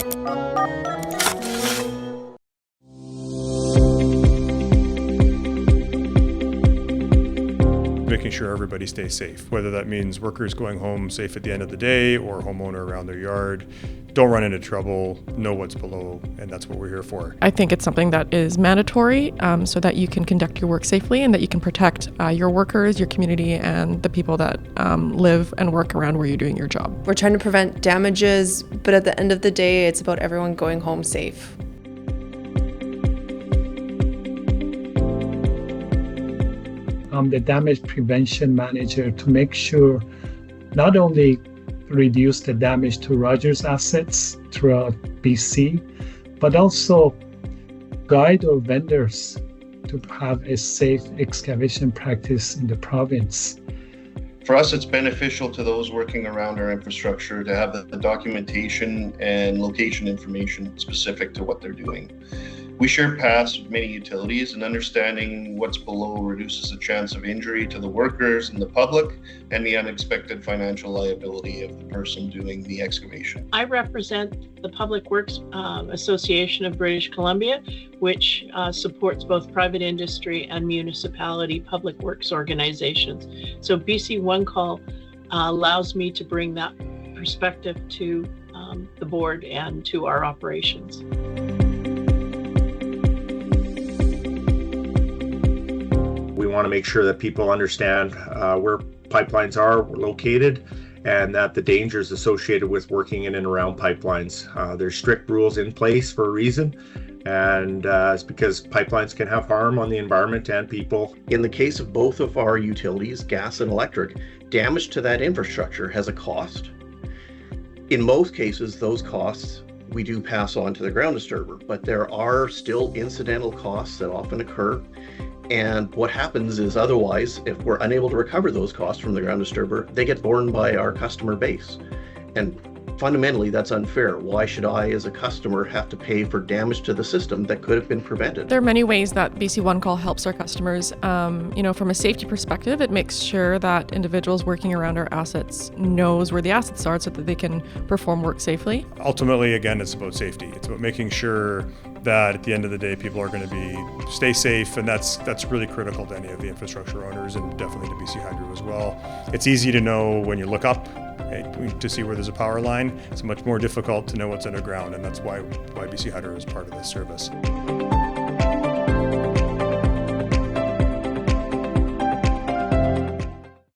Making sure everybody stays safe, whether that means workers going home safe at the end of the day or homeowner around their yard. Don't run into trouble, know what's below, and that's what we're here for. I think it's something that is mandatory so that you can conduct your work safely and that you can protect your workers, your community, and the people that live and work around where you're doing your job. We're trying to prevent damages, but at the end of the day, it's about everyone going home safe. I'm the damage prevention manager to make sure not only reduce the damage to Rogers assets throughout BC, but also guide our vendors to have a safe excavation practice in the province. For us, it's beneficial to those working around our infrastructure to have the documentation and location information specific to what they're doing. We share paths with many utilities, and understanding what's below reduces the chance of injury to the workers and the public and the unexpected financial liability of the person doing the excavation. I represent the Public Works Association of British Columbia, which supports both private industry and municipality public works organizations. So BC One Call allows me to bring that perspective to the board and to our operations. We want to make sure that people understand where pipelines are located and that the dangers associated with working in and around pipelines. There's strict rules in place for a reason, and it's because pipelines can have harm on the environment and people. In the case of both of our utilities, gas and electric, damage to that infrastructure has a cost. In most cases, those costs we do pass on to the ground disturber, but there are still incidental costs that often occur. And what happens is, otherwise, if we're unable to recover those costs from the ground disturber, they get borne by our customer base. And fundamentally, that's unfair. Why should I, as a customer, have to pay for damage to the system that could have been prevented? There are many ways that BC One Call helps our customers. From a safety perspective, it makes sure that individuals working around our assets knows where the assets are so that they can perform work safely. Ultimately, again, it's about safety. It's about making sure that at the end of the day, people are going to stay safe, and that's really critical to any of the infrastructure owners, and definitely to BC Hydro as well. It's easy to know when you look up to see where there's a power line. It's much more difficult to know what's underground, and that's why BC Hydro is part of this service.